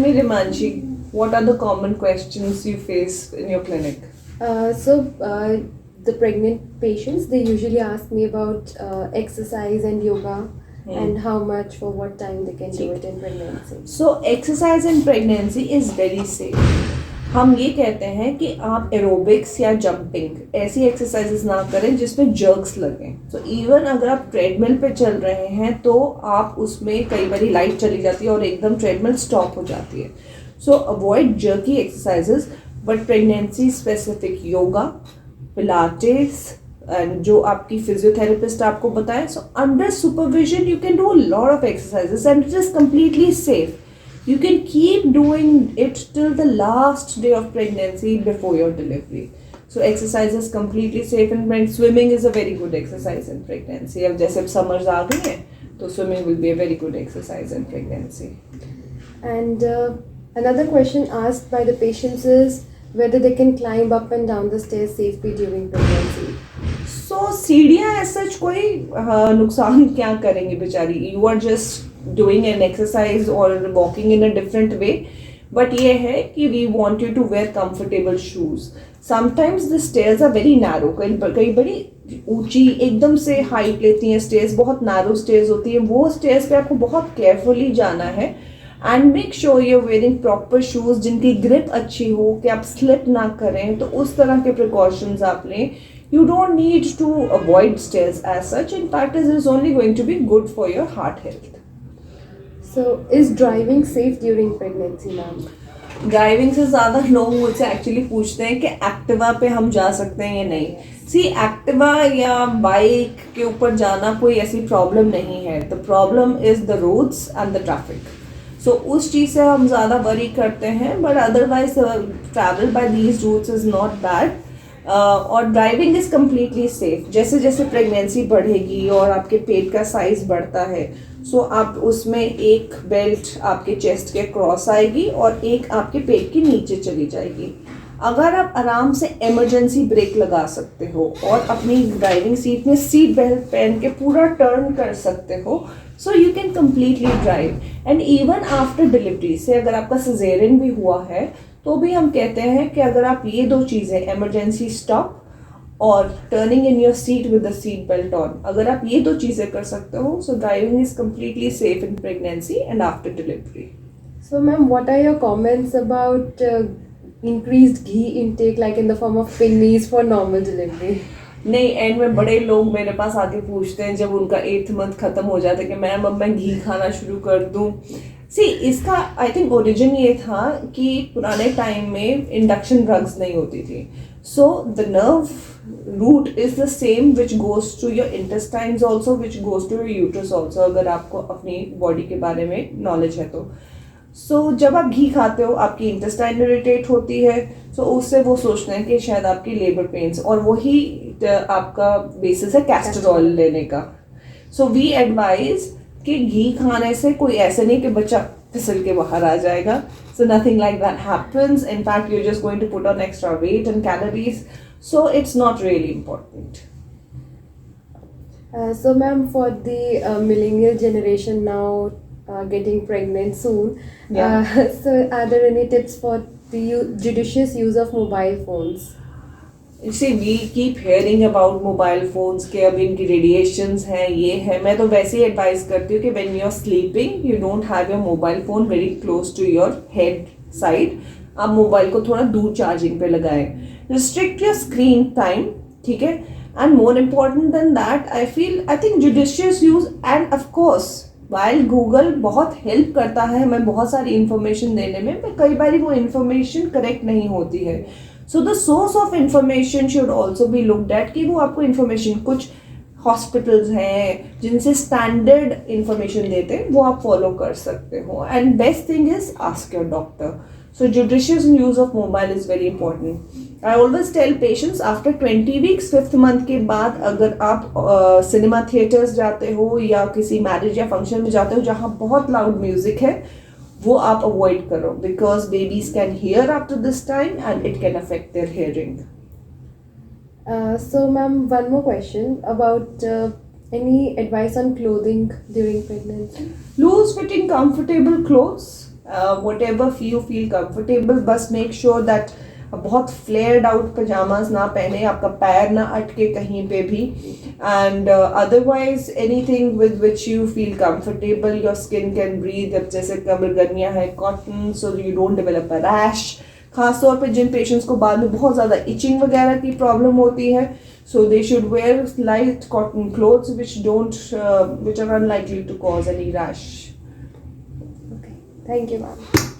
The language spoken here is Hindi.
me, Rimanshi, what are the common questions you face in your clinic? The pregnant patients, they usually ask me about exercise and yoga and how much for what time they can do it in pregnancy. So exercise in pregnancy is very safe. हम ये कहते हैं कि आप एरोबिक्स या जंपिंग ऐसी एक्सरसाइजेस ना करें जिसमें जर्क्स लगें. सो इवन अगर आप ट्रेडमिल पे चल रहे हैं तो आप उसमें कई बार लाइट चली जाती है और एकदम ट्रेडमिल स्टॉप हो जाती है. सो avoid jerky exercises, but pregnancy specific yoga, Pilates and जो आपकी फिजियोथेरेपिस्ट आपको बताए. So under supervision you can do lot of exercises and it is completely safe. You can keep doing it till the last day of pregnancy before your delivery. So exercise is completely safe and swimming is a very good exercise in pregnancy. अब जैसे summers आ गई हैं तो swimming will be a very good exercise in pregnancy. And another question asked by the patients is whether they can climb up and down the stairs safely during pregnancy. So सीढ़ियाँ ऐसा कोई नुकसान क्या करेंगी बेचारी. You are just doing an exercise or walking in a different way, but ये है कि we want you to wear comfortable shoes. Sometimes the stairs are very narrow. कई बड़ी ऊंची एकदम से हाइट लेती हैं stairs, बहुत narrow stairs होती है. वो stairs पे आपको बहुत carefully जाना है and make sure you're wearing proper shoes जिनकी grip अच्छी हो कि आप slip ना करें. तो उस तरह के precautions आप लें. You don't need to avoid stairs as such. In fact, it is only going to be good for your heart health. So, is driving safe during pregnancy, ma'am? Driving से ज़्यादा लोग मुझसे एक्चुअली पूछते हैं कि एक्टिवा पे हम जा सकते हैं या नहीं. सी एक्टिवा या बाइक के ऊपर जाना कोई ऐसी प्रॉब्लम नहीं है. The problem is the roads and the traffic. So उस चीज़ से हम ज़्यादा वरी करते हैं, but otherwise travel by these routes is not bad. और ड्राइविंग इज़ कम्प्लीटली सेफ. जैसे जैसे प्रेगनेंसी बढ़ेगी और आपके पेट का साइज़ बढ़ता है, सो आप उसमें एक बेल्ट आपके चेस्ट के क्रॉस आएगी और एक आपके पेट के नीचे चली जाएगी. अगर आप आराम से इमरजेंसी ब्रेक लगा सकते हो और अपनी ड्राइविंग सीट में सीट बेल्ट पहन के पूरा टर्न कर सकते हो, so you can completely drive. And even after delivery से अगर आपका सिजेरियन भी हुआ है तो भी हम कहते हैं कि अगर आप ये दो चीज़ें, इमरजेंसी स्टॉप और turning in your seat with the seat belt on, अगर आप ये दो चीज़ें कर सकते हो, so driving is completely safe in pregnancy and after delivery. So, ma'am, what are your comments about increased ghee intake, like in the form of pinnies for normal delivery? नहीं, एंड में बड़े लोग मेरे पास आके पूछते हैं जब उनका 8th मंथ खत्म हो जाता है कि मैम अब मैं घी खाना शुरू कर दूं. सी इसका आई थिंक ओरिजिन ये था कि पुराने टाइम में इंडक्शन ड्रग्स नहीं होती थी. So the nerve root is the same which goes to your intestines also, which goes to your uterus also, अगर आपको अपनी बॉडी के बारे में नॉलेज है तो. सो जब आप घी खाते हो आपकी इंटेस्टाइन इरिटेट होती है, सो उससे वो सोचते हैं कि शायद आपकी लेबर पेन्स, और वही आपका बेसिस है कैस्टरॉल लेने का. सो वी एडवाइज कि घी खाने से कोई ऐसे नहीं कि बच्चा फिसल के बाहर आ जाएगा. So nothing like that happens. In fact you are just going to put on extra weight and calories. So it's not really important. So, ma'am, for the millennial generation now getting pregnant soon, so are there any tips for the judicious use of mobile phones? You see, we keep hearing about mobile phones के अब इनकी radiations हैं, ये है. मैं तो वैसे ही advise करती हूँ कि when you're sleeping, you don't have your mobile phone very close to your head side. आप मोबाइल को थोड़ा दूर चार्जिंग पे लगाएं. Restrict your screen time, ठीक है. And more important than that, I think judicious use, and of course, while Google बहुत हेल्प करता है हमें बहुत सारी इन्फॉर्मेशन देने में, पर कई बार वो इन्फॉर्मेशन करेक्ट नहीं होती है. So the source of information should also be looked at, कि वो आपको इन्फॉर्मेशन, कुछ हॉस्पिटल्स हैं जिनसे स्टैंडर्ड इंफॉर्मेशन देते हैं, वो आप फॉलो कर सकते हो. And best thing is ask your doctor. So judicious use of mobile is very important. I always tell patients after 20 weeks, 5th month के बाद अगर आप सिनेमा थिएटर्स जाते हो या किसी मैरिज या फंक्शन में जाते हो जहाँ बहुत लाउड म्यूजिक है, वो आप अवॉइड करो, because babies can hear after this time and it can affect there hearing. So, ma'am, one more question about any advice on clothing during pregnancy? Loose fitting comfortable clothes whatever you feel comfortable, बस make sure that बहुत फ्लेयर्ड आउट पजामाज ना पहने, आपका पैर ना अटके कहीं पे भी, and otherwise anything with which you feel comfortable, your skin can breathe. अब जैसे कमर गर्मियाँ है, cotton, so you don't develop a rash. खासतौर पे जिन पेशेंट्स को बाद में बहुत ज़्यादा इचिंग वगैरह की प्रॉब्लम होती है, so they should wear light cotton clothes which are unlikely to cause any rash. Okay, thank you, ma'am.